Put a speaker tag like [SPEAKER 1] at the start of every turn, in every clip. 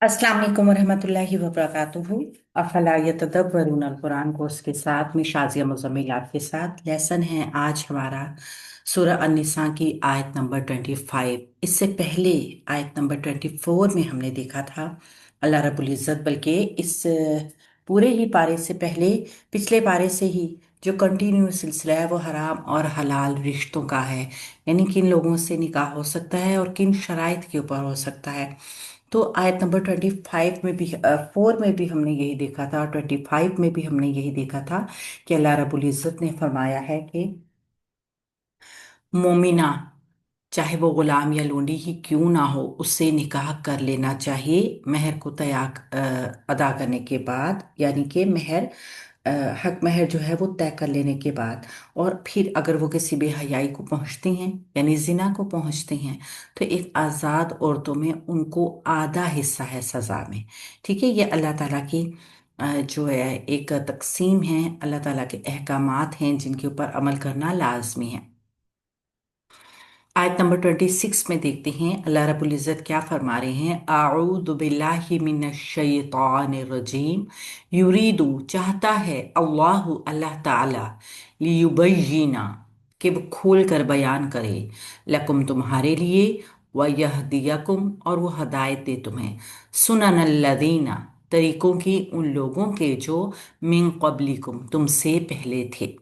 [SPEAKER 1] अस्सलाम वालेकुम वरहमतुल्लाहि वबरकातुहू। अफला यतदब्बरून अल कुरान कोर्स के साथ में शाजिया मुज़म्मिल आपके साथ लेसन है आज हमारा सूरह अन-निसा की आयत नंबर 25। इससे पहले आयत नंबर 24 में हमने देखा था अल्लाह रब्बुल इज़्ज़त, बल्कि इस पूरे ही पारे से पहले पिछले पारे से ही जो कंटिन्यू सिलसिला है वो हराम और हलाल रिश्तों का है, यानी किन लोगों से निकाह हो सकता है और किन शराइत के ऊपर हो सकता है। तो आयत नंबर 25 में भी 4 में भी हमने यही देखा था और 25 में भी हमने यही देखा था कि अल्लाह रब्बुल इज़्ज़त ने फरमाया है कि मोमिना, चाहे वो गुलाम या लोंडी ही क्यों ना हो, उससे निकाह कर लेना चाहिए महर को अदा करने के बाद, यानी कि महर अ, हक महर जो है वो तय कर लेने के बाद। और फिर अगर वो किसी बेहयाई को पहुंचती हैं यानी जिना को पहुंचती हैं तो एक आज़ाद औरतों में उनको आधा हिस्सा है सज़ा में। ठीक है, ये अल्लाह ताला की जो है एक तकसीम है, अल्लाह ताला के अहकामात हैं जिनके ऊपर अमल करना लाजमी है। आयत नंबर 26 में देखते हैं अल्लाह रब्बुल इज़्ज़त क्या फरमा रहे हैं। आऊदु बिल्लाहि मिनश शैतानिर रजीम। युरीदु, चाहता है, अल्लाहु, अल्लाह ताला, लियुबय्यिना, कि वो खोल कर बयान करे, लकुम, तुम्हारे लिए, व यहदियकुम, और वो हदायत दे तुम्हें, सुननल्लज़ीना, तरीकों की उन लोगों के जो मिन क़ब्लिकुम, तुमसे पहले थे।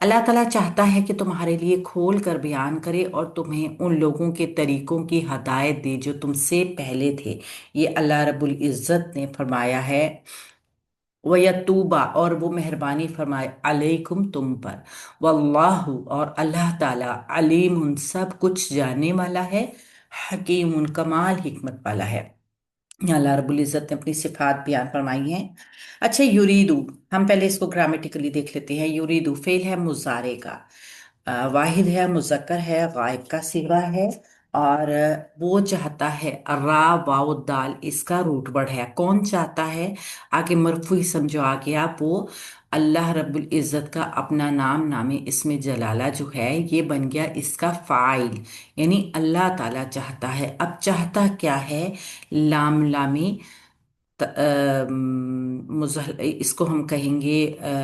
[SPEAKER 1] अल्लाह ताला चाहता है कि तुम्हारे लिए खोल कर बयान करे और तुम्हें उन लोगों के तरीकों की हदायत दे जो तुमसे पहले थे। ये अल्लाह रब्बुल इज़्ज़त ने फरमाया है। वयतूबा, और वो मेहरबानी फरमाए, अलैकुम, तुम पर, वल्लाहु, और अल्लाह ताला, अलीम, उन सब कुछ जानने वाला है, हकीम, उन कमाल हिकमत वाला है। यहाँ अल्लाह रब्बुल इज़्ज़त ने अपनी सिफात बयान फरमाई हैं। अच्छा, युरीदू, हम पहले इसको ग्रामेटिकली देख लेते हैं। युरीदू फेल है मुजारे का, वाहिद है, मुज़क्कर है, गायब का सिगा है, और वो चाहता है, रा वाव दाल इसका रूट वर्ड है। कौन चाहता है, आगे मरफू समझो आ गया, वो अल्लाह रब्बुल इज़्ज़त का अपना नाम, नामे इसमें जलाला जो है ये बन गया इसका फाइल, यानी अल्लाह ताला चाहता है। अब चाहता क्या है, लाम लामी इसको हम कहेंगे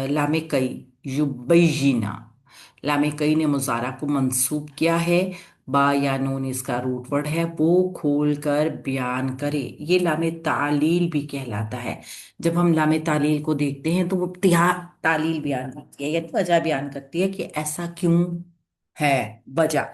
[SPEAKER 1] लामे कई, युबैयिना। लामे कई ने मुजारा को मंसूब किया है, बा या नून इसका रूट वर्ड है, वो खोल कर बयान करे। ये लामे तालील भी कहलाता है। जब हम लामे तालील को देखते हैं तो वो तालील बयान करती है, यानी वजह बयान करती है कि ऐसा क्यों है, वजह।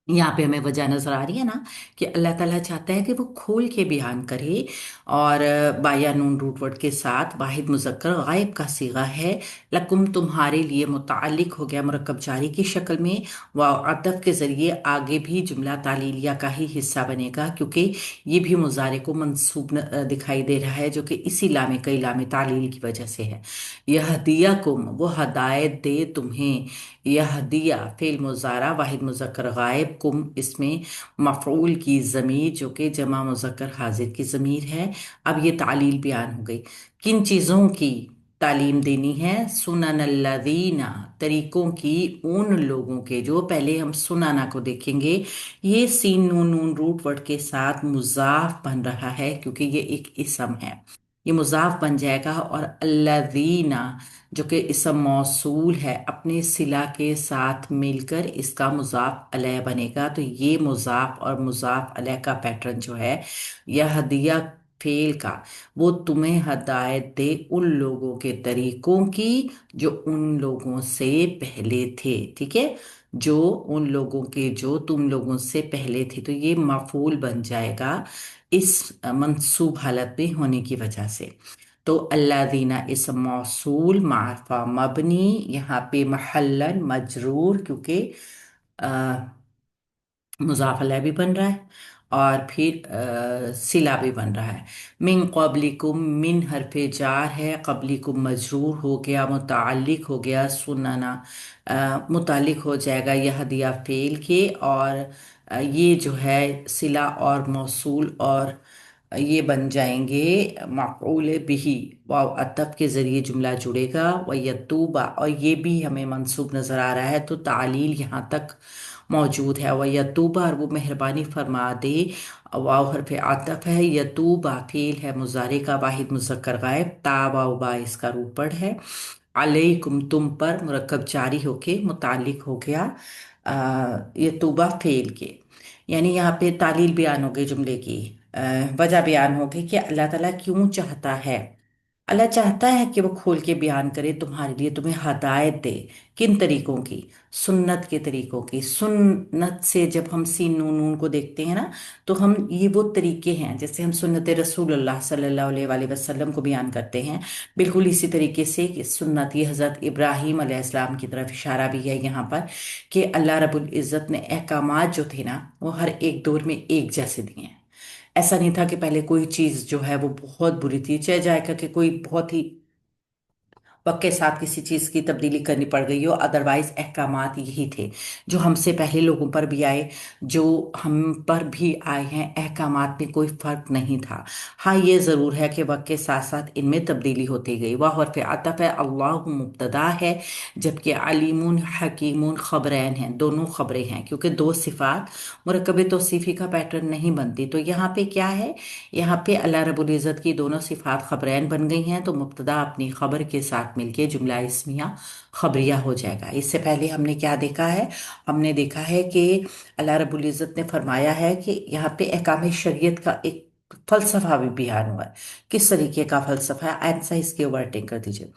[SPEAKER 1] यहाँ पे हमें वजह नजर आ रही है ना, कि अल्लाह ताला चाहता है कि वो खोल के बयान करे। और बाया नून रूट वर्ड के साथ वाहिद मुजक्कर गायब का सीगा है, लकुम, तुम्हारे लिए, मुतालिक हो गया मुरक्कब जारी की शक्ल में, व अतफ के जरिए आगे भी जुमला तालीलिया का ही हिस्सा बनेगा, क्योंकि ये भी मुजारे को मंसूब दिखाई दे रहा है, जो कि इसी लामे कई लामे तालील की वजह से है। यह दिया कुम, वो हदायत दे तुम्हें। यह दिया फेल मुजारा वाहिद मुजक्कर गायब, कुम इसमें मफऊल की ज़मीर जो कि जमा मुजक्कर हाजिर की ज़मीर है। अब ये तालील बयान हो गई, किन चीज़ों की तालीम देनी है, सुनन अल्लज़ीना, तरीकों की उन लोगों के जो, पहले हम सुनाना को देखेंगे। ये सीन नून नून रूट वर्ड के साथ मुजाफ बन रहा है, क्योंकि ये एक इसम है, ये मुजाफ बन जाएगा। और अल्लज़ीना जो कि इसम मौसूल है, अपने सिला के साथ मिलकर इसका मुजाफ अलैह बनेगा। तो ये मुजाफ और मुजाफ अलैह का पैटर्न जो है, यह हदिया फेल का, वो तुम्हें हदायत दे उन लोगों के तरीकों की जो उन लोगों से पहले थे। ठीक है, जो उन लोगों के जो तुम लोगों से पहले थे, तो ये मफूल बन जाएगा इस मंसूब हालत में होने की वजह से। तो अल्लादीना इस मौसूल मारफा मबनी, यहाँ पे महल्लन मजरूर, क्योंकि मुज़ाफ अलैह भी बन रहा है और फिर सिला भी बन रहा है। मिन क़ब्लिकुम, मिन हरफे जार है, क़ब्लिकुम मजरूर हो गया, मुताल्लिक हो गया, सुनना मुताल्लिक हो जाएगा यह दिया फेल के। और ये जो है सिला और मौसूल, और ये बन जाएंगे मफ़ऊल बिही, वाव अतफ के जरिए जुमला जुड़ेगा। व यतूबा, और ये भी हमें मंसूब नजर आ रहा है, तो तालील यहाँ तक मौजूद है। वह यतूबा, और वो मेहरबानी फरमा दे। वाव हरफ आतफ है, यतूबा फेल है मुजारे का, वाहिद मुज़क्कर गायब, ता वाव बा इसका रूपड़ है। अलैकुम तुम पर, मुरक्कब जारी होके मुतालिक हो गया यतूबा फेल के। यानी यहाँ पे तालील बयान हो गई जुमले की, वजह बयान हो गई कि अल्लाह ताला क्यों चाहता है। अल्लाह चाहता है कि वो खोल के बयान करे तुम्हारे लिए, तुम्हें हदायत दे। किन तरीकों की? सुन्नत के तरीकों की। सुन्नत से जब हम सीन नून नून को देखते हैं ना, तो हम ये वो तरीके हैं जैसे हम सुन्नत रसूलुल्लाह सल्लल्लाहु अलैहि वसल्लम को बयान करते हैं, बिल्कुल इसी तरीके से कि सुन्नत ये हज़रत इब्राहीम अलैहिस्सलाम की तरफ इशारा भी है यहाँ पर, कि अल्लाह रब्बुल इज़्ज़त ने अहकामात जो थे ना, वो हर एक दौर में एक जैसे दिए हैं। ऐसा नहीं था कि पहले कोई चीज जो है वो बहुत बुरी थी, चाहे जायका कि कोई बहुत ही वक्त के साथ किसी चीज की तब्दीली करनी पड़ गई हो, अदरवाइज अहकामात यही थे जो हमसे पहले लोगों पर भी आए, जो हम पर भी आए हैं। अहकामात में कोई फर्क नहीं था। हाँ, ये जरूर है कि वक्त के साथ साथ इनमें तब्दीली होती गई। वाह हरफ अतफ है, अल्लाह मुब्तदा है, जबकि अलीमुन हकीमुन खबरैन हैं, दोनों खबरें हैं, क्योंकि दो सिफात मुरकब तौसीफी का पैटर्न नहीं बनती। तो यहाँ पे क्या है, यहाँ पे अल्लाह रब्बुल इज़्ज़त की दोनों सिफात खबरैन बन गई हैं, तो मुब्तदा अपनी खबर के साथ मिलके जुमला इस्मिया खबरिया हो जाएगा। इससे पहले हमने क्या देखा है? हमने देखा है कि अल्लाह रब्बुल इज़्ज़त ने फरमाया है कि यहाँ पे अहकाम शरीयत का एक फलसफा भी बयान हुआ है। किस तरीके का फलसफा है? आयत इसके ओवरटेक कर दीजिए।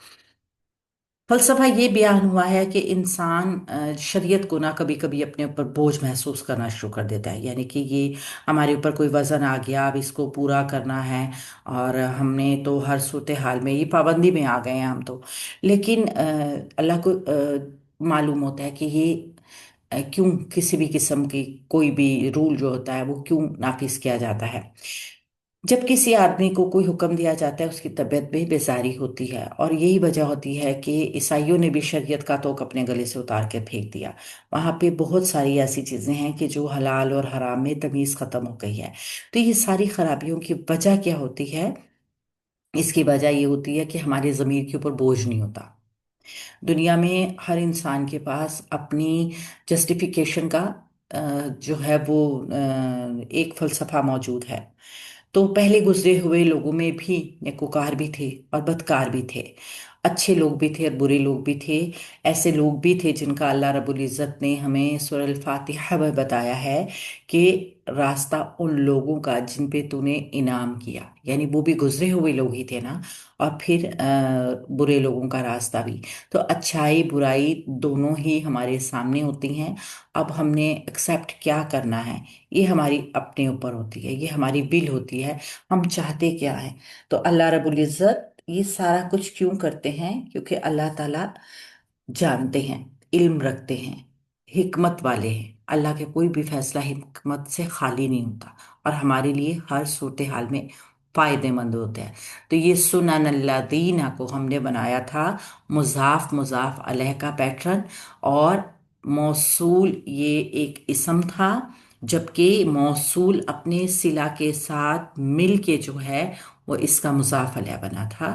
[SPEAKER 1] फलसफा ये बयान हुआ है कि इंसान शरीयत को ना कभी कभी अपने ऊपर बोझ महसूस करना शुरू कर देता है, यानी कि ये हमारे ऊपर कोई वजन आ गया, अब इसको पूरा करना है, और हमने तो हर सूरत हाल में ये पाबंदी में आ गए हैं हम तो। लेकिन अल्लाह को मालूम होता है कि ये क्यों किसी भी किस्म की कोई भी रूल जो होता है वो क्यों नाफिज किया जाता है। जब किसी आदमी को कोई हुक्म दिया जाता है, उसकी तबीयत भी बेजारी होती है, और यही वजह होती है कि ईसाइयों ने भी शरीयत का तोक अपने गले से उतार के फेंक दिया। वहां पे बहुत सारी ऐसी चीजें हैं कि जो हलाल और हराम में तमीज खत्म हो गई है। तो ये सारी खराबियों की वजह क्या होती है? इसकी वजह ये होती है कि हमारे ज़मीर के ऊपर बोझ नहीं होता। दुनिया में हर इंसान के पास अपनी जस्टिफिकेशन का जो है वो एक फलसफा मौजूद है। तो पहले गुजरे हुए लोगों में भी नेकोकार भी थे और बदकार भी थे, अच्छे लोग भी थे और बुरे लोग भी थे। ऐसे लोग भी थे जिनका अल्लाह रब्बुल इज़्ज़त ने हमें सूरह अल फातिहा में बताया है कि रास्ता उन लोगों का जिन पे तूने इनाम किया, यानी वो भी गुजरे हुए लोग ही थे ना। और फिर बुरे लोगों का रास्ता भी। तो अच्छाई बुराई दोनों ही हमारे सामने होती हैं। अब हमने एक्सेप्ट क्या करना है, ये हमारी अपने ऊपर होती है, ये हमारी विल होती है। हम चाहते क्या है? तो अल्लाह रब्बुल इज़्ज़त ये सारा कुछ क्यों करते हैं? क्योंकि अल्लाह ताला जानते हैं, इल्म रखते हैं, हिकमत वाले हैं। अल्लाह के कोई भी फैसला हिकमत से खाली नहीं होता, और हमारे लिए हर सूरत हाल में फायदेमंद होते हैं। तो ये सुनन अल्लादीना को हमने बनाया था मुजाफ मुजाफ अलैह का पैटर्न, और मौसूल ये एक इसम था, जबकि मौसूल अपने सिला के साथ मिल के जो है वो इसका मुजाफ अलैह बना था,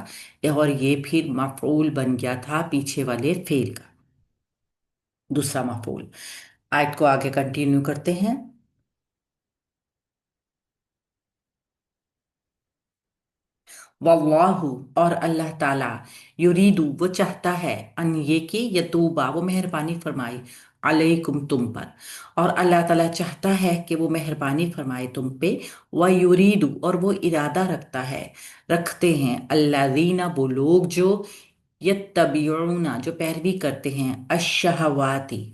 [SPEAKER 1] और ये फिर मफऊल बन गया था पीछे वाले फेल का, दूसरा मफऊल। आयत को आगे कंटिन्यू करते हैं। वल्लाहु, और अल्लाह ताला, युरीदु वो चाहता है, अन ये कि यतूबा वो मेहरबानी फरमाए, अलैकुम तुम पर। और अल्लाह ताला चाहता है कि वो मेहरबानी फरमाए तुम पे। व युरीदु, और वो इरादा रखता है, रखते हैं, अल्लाजीना वो लोग जो यत्तबिऊना जो पैरवी करते हैं, अशहवाती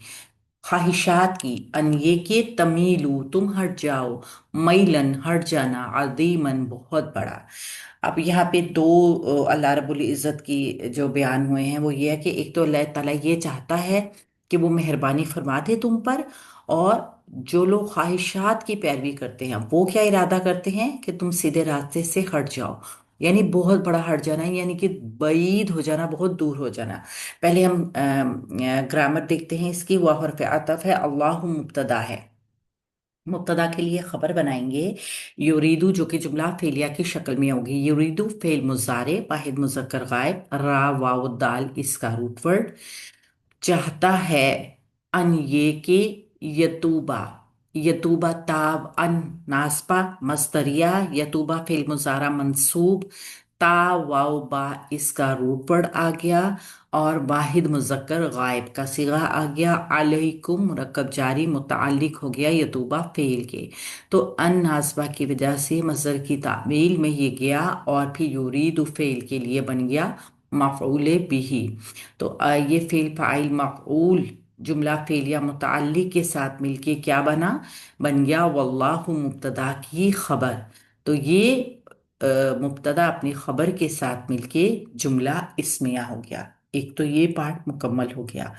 [SPEAKER 1] ख्वाहिशात की, अन ये के तमीलू तुम हट जाओ, मैलन हट जाना, अदीमन बहुत बड़ा। अब यहाँ पे दो अल्लाह रब्बुल इज़्ज़त की जो बयान हुए हैं वो ये है कि एक तो अल्लाह ताला ये चाहता है कि वो मेहरबानी फरमा दे तुम पर, और जो लोग ख्वाहिशात की पैरवी करते हैं वो क्या इरादा करते हैं कि तुम सीधे रास्ते से हट जाओ। यानी बहुत बड़ा हट जाना, यानी कि बैद हो जाना, बहुत दूर हो जाना। पहले हम ग्रामर देखते हैं इसकी। वाह हरफ अतफ है, अल्लाह मुब्तदा है, मुब्तदा के लिए खबर बनाएंगे युरीदु, जो कि जुमला फेलिया की शक्ल में होगी। युरीदु फेल मुजारे, वाहिद मुजक्कर गायब, रा वाव दाल इसका रूट वर्ड। चाहता है, अन ये के यतूबा। यतूबा ताब अन नासपा मस्तरिया। यतूबा फिल मुजारा मंसूब। ता वाव बा इसका रूट वर्ड आ गया। और वाहिद मुजक्कर गायब का सिगा आ गया। अलैकुम मुरक्कब जारी मुतअल्लिक हो गया यतूबा फेल के। तो अन नासबा की वजह से मसदर की तामील में ये गया और फिर युरीदु फेल के लिए बन गया मफऊल बिही। तो ये फेल फाइल मफऊल जुमला फेलिया मुतअल्लिक के साथ मिलके क्या बना, बन गया वल्लाहु मुब्तदा की खबर। तो ये मुब्तदा अपनी खबर के साथ मिलके जुमला इस्मिया हो गया। एक तो ये पार्ट मुकम्मल हो गया।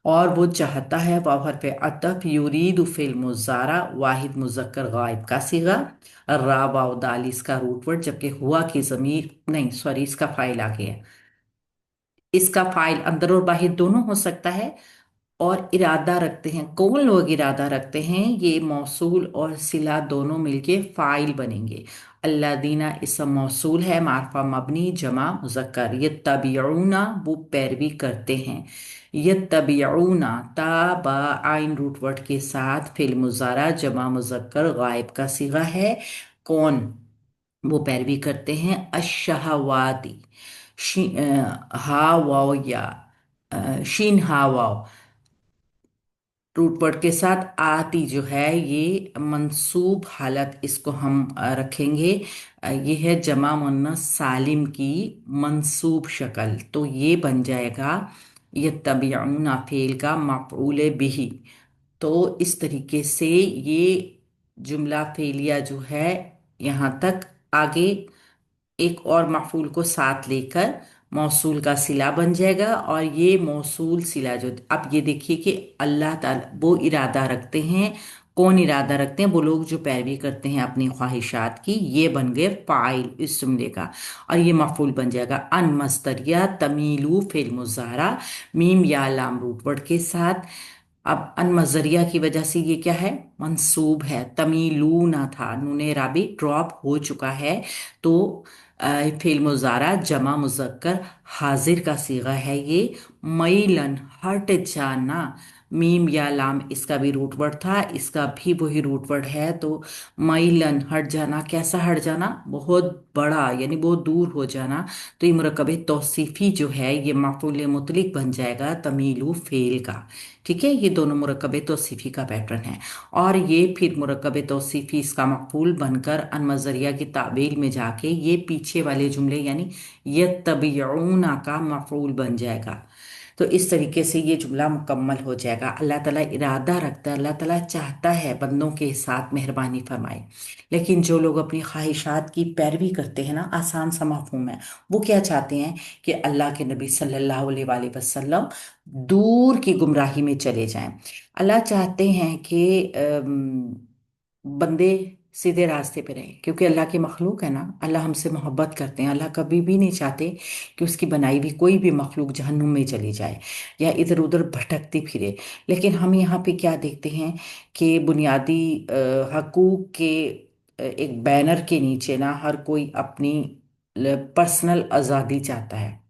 [SPEAKER 1] और वो चाहता है वाव हरफ अतफ युरीदु फिल मुजारा वाहिद मुजक्कर गायब का सीगा। रा वाव दाल इसका रूट वर्ड, जबकि हुआ की जमीर नहीं, सॉरी, इसका फाइल आ गया। इसका फाइल अंदर और बाहिर दोनों हो सकता है। और इरादा रखते हैं, कौन लोग इरादा रखते हैं, ये मौसूल और सिला दोनों मिलके फाइल बनेंगे। अल्लादीना इसम मौसूल है, मारफा मबनी जमा मुजक्कर। ये तबियूना वो पैरवी करते हैं। ये तबियूना ता बा आइन रूट वर्ड के साथ फिल मुजारा जमा मुजक्कर गायब का सिगा है। कौन वो पैरवी करते हैं, अशहवाती। हा वाव या शीन हा वाव रूट वर्ड के साथ आती जो है ये मंसूब हालत, इसको हम रखेंगे। ये है जमा मुन्नस सालिम की मंसूब शक्ल, तो ये बन जाएगा ये तबियउना फेल का मफऊल बिही। तो इस तरीके से ये जुमला फेलिया जो है यहाँ तक। आगे एक और मफूल को साथ लेकर मौसूल का सिला बन जाएगा। और ये मौसूल सिला जो, अब ये देखिए कि अल्लाह ताला वो इरादा रखते हैं। कौन इरादा रखते हैं, वो लोग जो पैरवी करते हैं अपनी ख्वाहिशात की। ये बन गए फाइल इस जुमले का। और ये मफूल बन जाएगा अन मस्तरिया तमीलू फिल मुजारा मीम या लाम रूट वर्ड के साथ। अब अन मजरिया की वजह से ये क्या है, मंसूब है। तमीलू ना था, नूने राबी ड्रॉप हो चुका है। तो फेल मुजारा जमा मुजक्कर हाजिर का सीगा है ये। मईलन हट जाना, मीम या लाम इसका भी रूट वर्ड था, इसका भी वही रूट वर्ड है। तो मईलन हट जाना, कैसा हट जाना, बहुत बड़ा यानी बहुत दूर हो जाना। तो ये मुरकब तौसीफी जो है ये माफूल मुतलिक बन जाएगा तमीलू फेल का। ठीक है, ये दोनों मुरकब तौसीफी का पैटर्न है। और ये फिर मुरकब तौसीफी इसका मफूल बनकर अनमजरिया की ताबील में जाके ये पीछे वाले जुमले यानी यत्तबिऊना का मफूल बन जाएगा। तो इस तरीके से ये जुमला मुकम्मल हो जाएगा। अल्लाह ताला इरादा रखता है, अल्लाह ताला चाहता है बंदों के साथ मेहरबानी फरमाए। लेकिन जो लोग अपनी ख्वाहिशात की पैरवी करते हैं ना, आसान सा मफहूम है, वो क्या चाहते हैं कि अल्लाह के नबी सल्लल्लाहु अलैहि वसल्लम दूर की गुमराही में चले जाएं। अल्लाह चाहते हैं कि बंदे सीधे रास्ते पे रहें, क्योंकि अल्लाह की मखलूक है ना, अल्लाह हमसे मोहब्बत करते हैं। अल्लाह कभी भी नहीं चाहते कि उसकी बनाई हुई कोई भी मखलूक जहन्नुम में चली जाए या इधर उधर भटकती फिरे। लेकिन हम यहाँ पे क्या देखते हैं कि बुनियादी हकूक के एक बैनर के नीचे ना हर कोई अपनी पर्सनल आज़ादी चाहता है।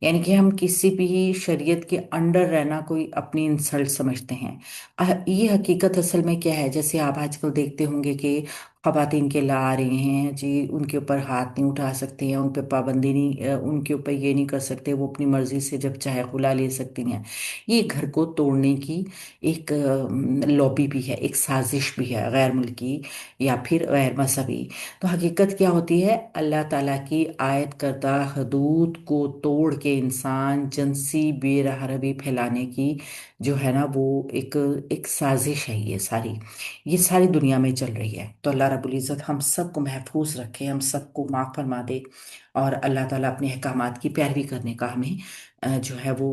[SPEAKER 1] यानी कि हम किसी भी शरीयत के अंडर रहना कोई अपनी इंसल्ट समझते हैं। ये हकीकत असल में क्या है, जैसे आप आजकल देखते होंगे कि खवातीन के ला आ रहे हैं जी, उनके ऊपर हाथ नहीं उठा सकते हैं, उन पे पाबंदी नहीं, उनके ऊपर ये नहीं कर सकते, वो अपनी मर्जी से जब चाहे खुला ले सकती हैं। ये घर को तोड़ने की एक लॉबी भी है, एक साजिश भी है, गैर मुल्की या फिर गैर मजहबी। तो हकीकत क्या होती है, अल्लाह ताला की आयत करदा हदूद को तोड़ के इंसान जिनसी बेरहरबी फैलाने की जो है ना वो एक एक साजिश है। ये सारी दुनिया में चल रही है। तो अल्लाह रब्बुल इज़्ज़त हम सबको महफूज रखे, हम सबको माफ़ फरमा दे। और अल्लाह ताला अपने अहकामात की पैरवी करने का हमें जो है वो